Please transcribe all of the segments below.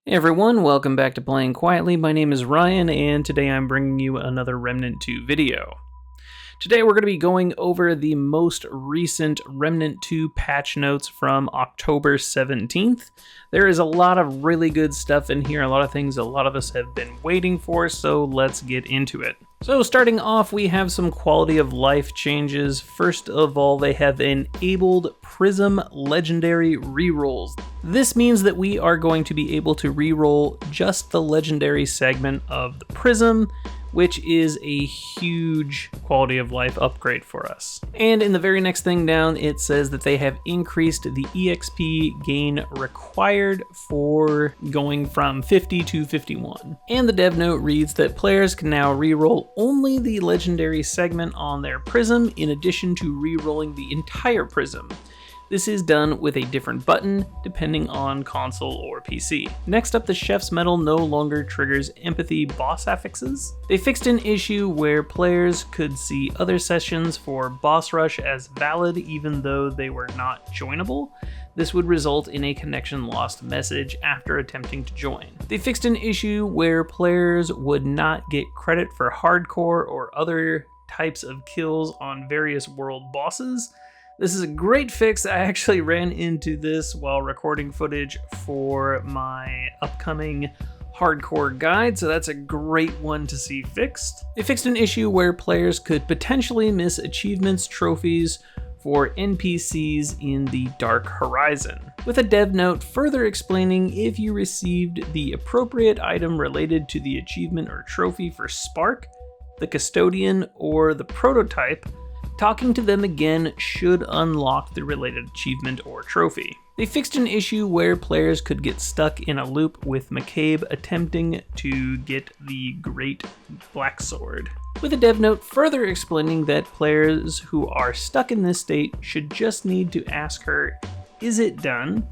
Hey everyone, welcome back to Playing Quietly. My name is Ryan, and today I'm bringing you another Remnant 2 video. Today we're going to be going over the most recent Remnant 2 patch notes from October 17th. There is a lot of really good stuff in here, a lot of things a lot of us have been waiting for, so let's get into it. So starting off, we have some quality of life changes. First of all, they have enabled Prism Legendary Rerolls. This means that we are going to be able to reroll just the legendary segment of the Prism, which is a huge quality of life upgrade for us. And in the very next thing down, it says that they have increased the EXP gain required for going from 50 to 51. And the dev note reads that players can now reroll only the legendary segment on their Prism in addition to rerolling the entire Prism. This is done with a different button depending on console or PC. Next up, the Chef's Medal no longer triggers empathy boss affixes. They fixed an issue where players could see other sessions for boss rush as valid even though they were not joinable. This would result in a connection lost message after attempting to join. They fixed an issue where players would not get credit for hardcore or other types of kills on various world bosses. This is a great fix. I actually ran into this while recording footage for my upcoming hardcore guide, so that's a great one to see fixed. They fixed an issue where players could potentially miss achievements, trophies for NPCs in the Dark Horizon, with a dev note further explaining if you received the appropriate item related to the achievement or trophy for Spark, the Custodian, or the Prototype, talking to them again should unlock the related achievement or trophy. They fixed an issue where players could get stuck in a loop with McCabe attempting to get the Great Black Sword, with a dev note further explaining that players who are stuck in this state should just need to ask her, "Is it done?"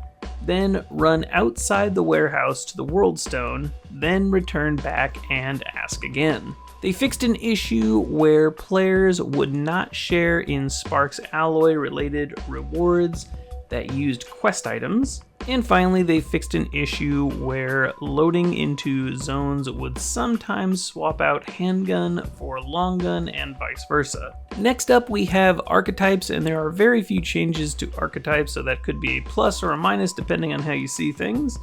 then run outside the warehouse to the World Stone, then return back and ask again. They fixed an issue where players would not share in Spark's alloy-related rewards that used quest items. And finally, they fixed an issue where loading into zones would sometimes swap out handgun for long gun and vice versa. Next up, we have Archetypes, and there are very few changes to Archetypes, so that could be a plus or a minus depending on how you see things.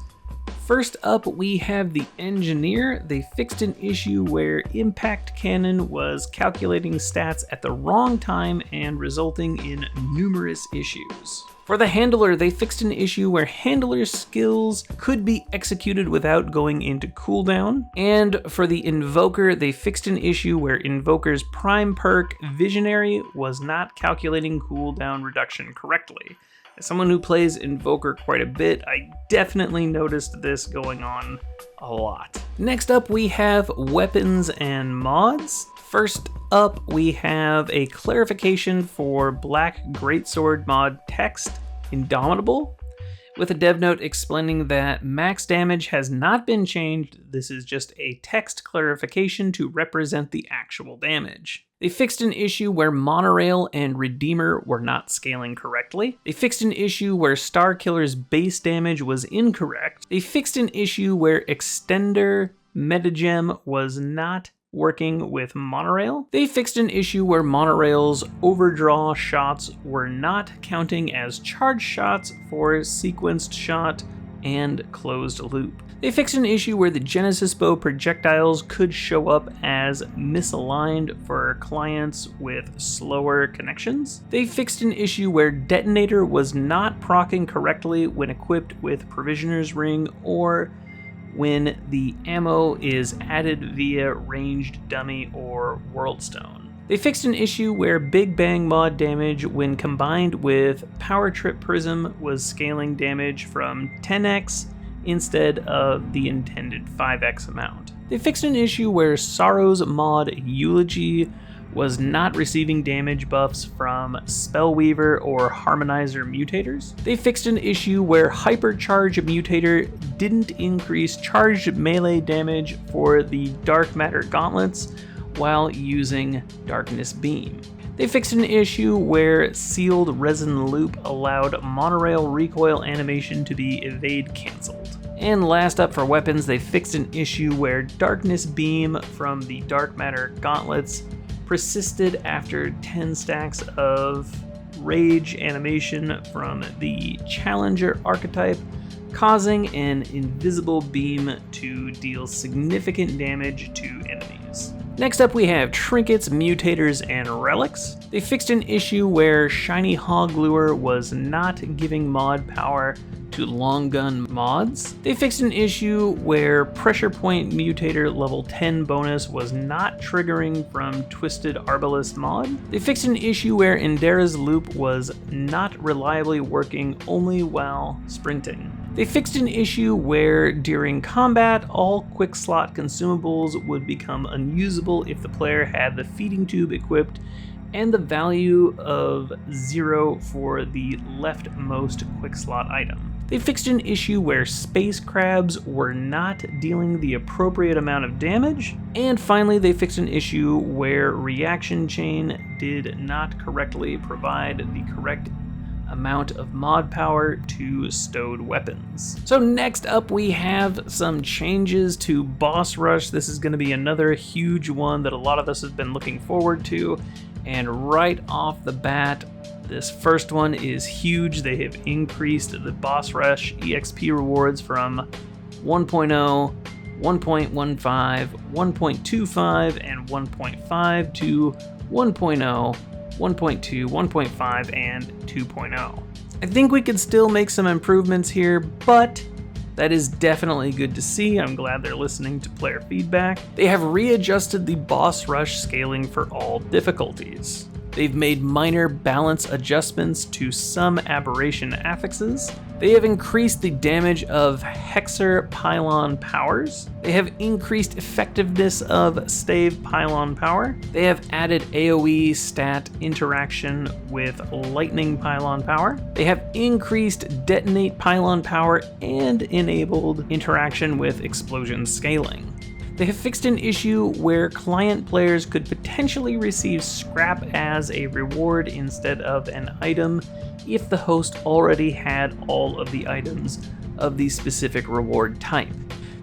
First up, we have the Engineer. They fixed an issue where Impact Cannon was calculating stats at the wrong time and resulting in numerous issues. For the Handler, they fixed an issue where Handler skills could be executed without going into cooldown. And for the Invoker, they fixed an issue where Invoker's prime perk, Visionary, was not calculating cooldown reduction correctly. As someone who plays Invoker quite a bit, I definitely noticed this going on a lot. Next up, we have weapons and mods. First up, we have a clarification for Black Greatsword mod text, Indomitable, with a dev note explaining that max damage has not been changed. This is just a text clarification to represent the actual damage. They fixed an issue where Monorail and Redeemer were not scaling correctly. They fixed an issue where Starkiller's base damage was incorrect. They fixed an issue where Extender Metagem was not working with Monorail. They fixed an issue where Monorail's overdraw shots were not counting as charge shots for sequenced shot and closed loop. They fixed an issue where the Genesis Bow projectiles could show up as misaligned for clients with slower connections. They fixed an issue where Detonator was not proccing correctly when equipped with Provisioner's Ring or when the ammo is added via ranged dummy or World Stone. They fixed an issue where Big Bang mod damage when combined with Power Trip Prism was scaling damage from 10x instead of the intended 5x amount. They fixed an issue where Sorrow's mod Eulogy was not receiving damage buffs from Spellweaver or Harmonizer mutators. They fixed an issue where Hypercharge mutator didn't increase charged melee damage for the Dark Matter gauntlets while using Darkness Beam. They fixed an issue where Sealed Resin Loop allowed Monorail recoil animation to be evade cancelled. And last up for weapons, they fixed an issue where Darkness Beam from the Dark Matter Gauntlets persisted after 10 stacks of Rage animation from the Challenger archetype, causing an invisible beam to deal significant damage to enemies. Next up we have Trinkets, Mutators, and Relics. They fixed an issue where Shiny Hog Lure was not giving mod power to long gun mods. They fixed an issue where Pressure Point Mutator level 10 bonus was not triggering from Twisted Arbalist mod. They fixed an issue where Indera's Loop was not reliably working only while sprinting. They fixed an issue where during combat, all quick slot consumables would become unusable if the player had the feeding tube equipped and the value of 0 for the leftmost quick slot item. They fixed an issue where space crabs were not dealing the appropriate amount of damage. And finally, they fixed an issue where Reaction Chain did not correctly provide the correct amount of mod power to stowed weapons. So next up we have some changes to Boss Rush. This is going to be another huge one that a lot of us have been looking forward to. And right off the bat, this first one is huge. They have increased the Boss Rush EXP rewards from 1.0, 1.15, 1.25, and 1.5 to 1.0, 1.2, 1.5, and 2.0. I think we could still make some improvements here, but that is definitely good to see. I'm glad they're listening to player feedback. They have readjusted the Boss Rush scaling for all difficulties. They've made minor balance adjustments to some aberration affixes. They have increased the damage of Hexer Pylon powers. They have increased effectiveness of Stave Pylon power. They have added AoE stat interaction with Lightning Pylon power. They have increased Detonate Pylon power and enabled interaction with Explosion scaling. They have fixed an issue where client players could potentially receive scrap as a reward instead of an item if the host already had all of the items of the specific reward type.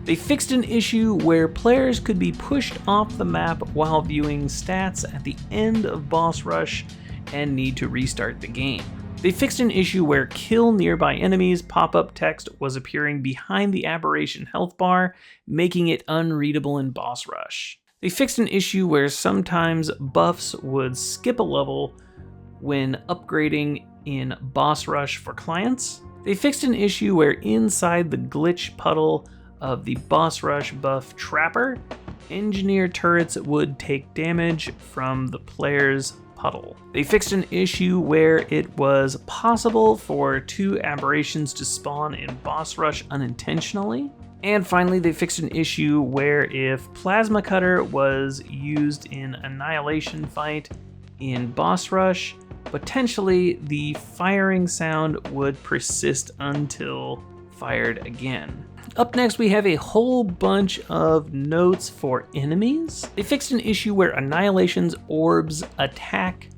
They fixed an issue where players could be pushed off the map while viewing stats at the end of Boss Rush and need to restart the game. They fixed an issue where kill nearby enemies pop-up text was appearing behind the aberration health bar, making it unreadable in Boss Rush. They fixed an issue where sometimes buffs would skip a level when upgrading in Boss Rush for clients. They fixed an issue where inside the glitch puddle of the Boss Rush buff Trapper, engineer turrets would take damage from the player's puddle. They fixed an issue where it was possible for 2 aberrations to spawn in Boss Rush unintentionally. And finally, they fixed an issue where if Plasma Cutter was used in Annihilation fight in Boss Rush, potentially the firing sound would persist until fired again. Up next, we have a whole bunch of notes for enemies. They fixed an issue where Annihilation's orb's attack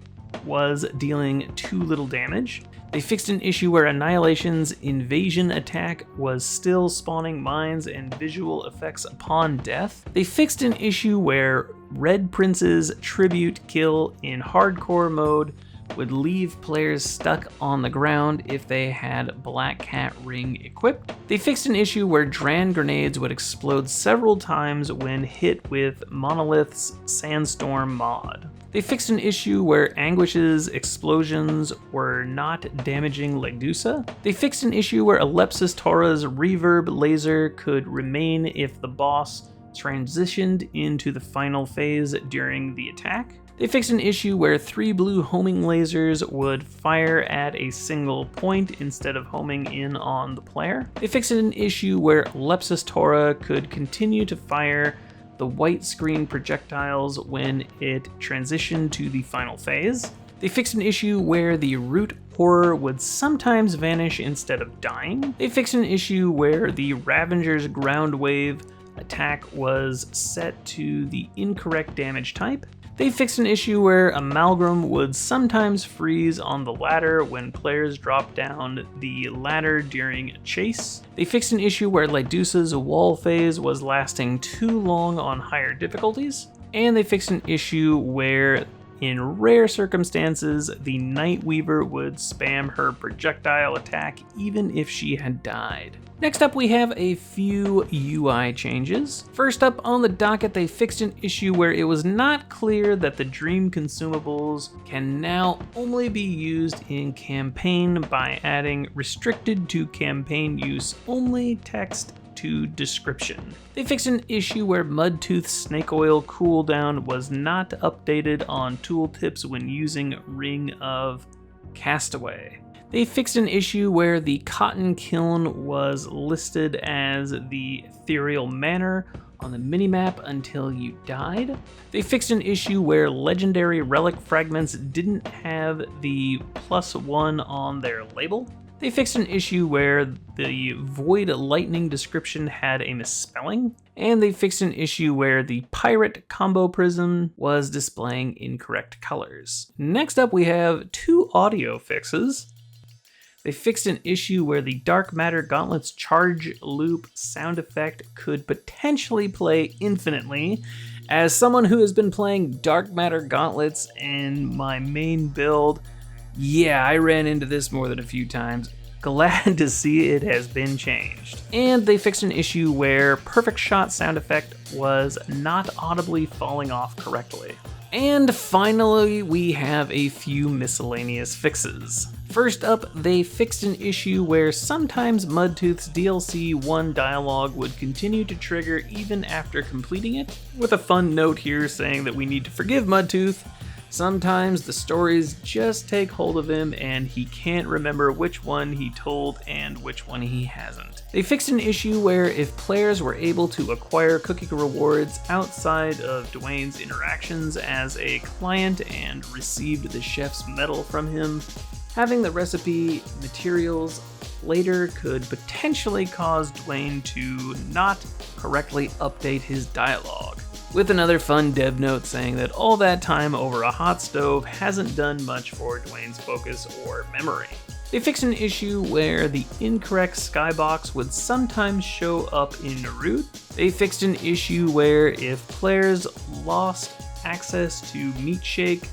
was dealing too little damage. They fixed an issue where Annihilation's invasion attack was still spawning mines and visual effects upon death. They fixed an issue where Red Prince's tribute kill in hardcore mode would leave players stuck on the ground if they had Black Cat Ring equipped. They fixed an issue where Dran grenades would explode several times when hit with Monolith's Sandstorm mod. They fixed an issue where Anguish's explosions were not damaging Ledusa. They fixed an issue where Alepsis Tora's reverb laser could remain if the boss transitioned into the final phase during the attack. They fixed an issue where 3 blue homing lasers would fire at a single point instead of homing in on the player. They fixed an issue where Lepsis Tora could continue to fire the white screen projectiles when it transitioned to the final phase. They fixed an issue where the root horror would sometimes vanish instead of dying. They fixed an issue where the Ravenger's ground wave attack was set to the incorrect damage type. They fixed an issue where Amalgam would sometimes freeze on the ladder when players dropped down the ladder during a chase. They fixed an issue where Lydusa's wall phase was lasting too long on higher difficulties. And they fixed an issue where, in rare circumstances, the Nightweaver would spam her projectile attack even if she had died. Next up, we have a few UI changes. First up on the docket, they fixed an issue where it was not clear that the Dream consumables can now only be used in campaign by adding restricted to campaign use only text to description. They fixed an issue where Mudtooth's snake oil cooldown was not updated on tooltips when using Ring of Castaway. They fixed an issue where the Cotton Kiln was listed as the Ethereal Manor on the minimap until you died. They fixed an issue where legendary relic fragments didn't have the +1 on their label. They fixed an issue where the Void Lightning description had a misspelling. And they fixed an issue where the Pirate combo prism was displaying incorrect colors. Next up, we have 2 audio fixes. They fixed an issue where the Dark Matter Gauntlet's charge loop sound effect could potentially play infinitely. As someone who has been playing Dark Matter Gauntlets in my main build, yeah, I ran into this more than a few times. Glad to see it has been changed. And they fixed an issue where Perfect Shot sound effect was not audibly falling off correctly. And finally, we have a few miscellaneous fixes. First up, they fixed an issue where sometimes Mudtooth's DLC 1 dialogue would continue to trigger even after completing it, with a fun note here saying that we need to forgive Mudtooth. Sometimes the stories just take hold of him and he can't remember which one he told and which one he hasn't. They fixed an issue where if players were able to acquire cookie rewards outside of Dwayne's interactions as a client and received the chef's medal from him, having the recipe materials later could potentially cause Dwayne to not correctly update his dialogue. With another fun dev note saying that all that time over a hot stove hasn't done much for Dwayne's focus or memory. They fixed an issue where the incorrect skybox would sometimes show up in Root. They fixed an issue where if players lost access to Meat Shake,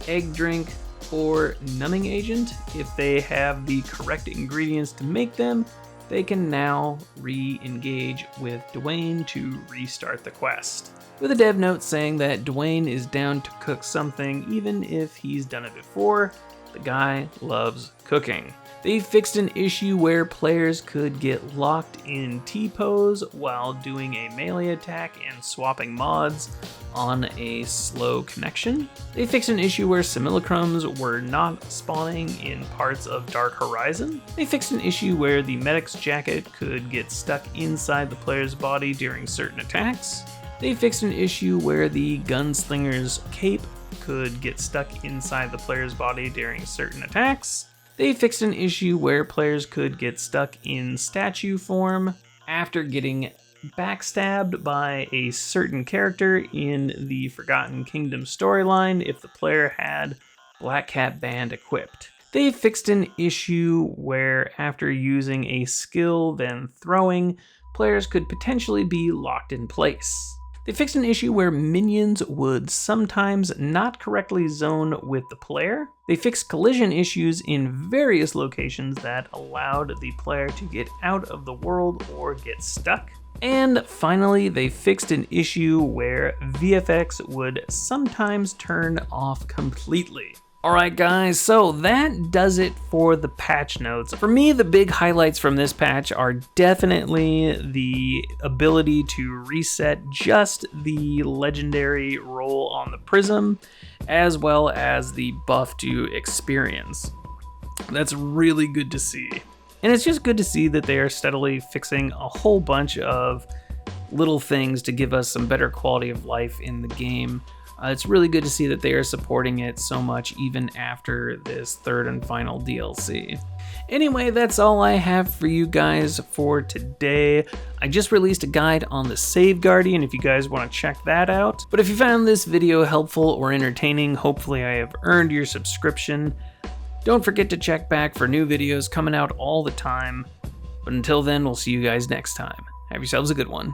Egg Drink, or Numbing Agent, if they have the correct ingredients to make them, they can now re-engage with Dwayne to restart the quest. With a dev note saying that Dwayne is down to cook something even if he's done it before. The guy loves cooking. They fixed an issue where players could get locked in T-pose while doing a melee attack and swapping mods on a slow connection. They fixed an issue where simulacrums were not spawning in parts of Dark Horizon. They fixed an issue where the medic's jacket could get stuck inside the player's body during certain attacks. They fixed an issue where the gunslinger's cape could get stuck inside the player's body during certain attacks. They fixed an issue where players could get stuck in statue form after getting backstabbed by a certain character in the Forgotten Kingdom storyline if the player had Black Cat Band equipped. They fixed an issue where after using a skill then throwing, players could potentially be locked in place. They fixed an issue where minions would sometimes not correctly zone with the player. They fixed collision issues in various locations that allowed the player to get out of the world or get stuck. And finally, they fixed an issue where VFX would sometimes turn off completely. Alright guys, so that does it for the patch notes. For me, the big highlights from this patch are definitely the ability to reset just the legendary roll on the Prism, as well as the buff to experience. That's really good to see. And it's just good to see that they are steadily fixing a whole bunch of little things to give us some better quality of life in the game. It's really good to see that they are supporting it so much even after this third and final DLC. Anyway, that's all I have for you guys for today. I just released a guide on the Save Guardian if you guys want to check that out. But if you found this video helpful or entertaining, hopefully I have earned your subscription. Don't forget to check back for new videos coming out all the time. But until then, we'll see you guys next time. Have yourselves a good one.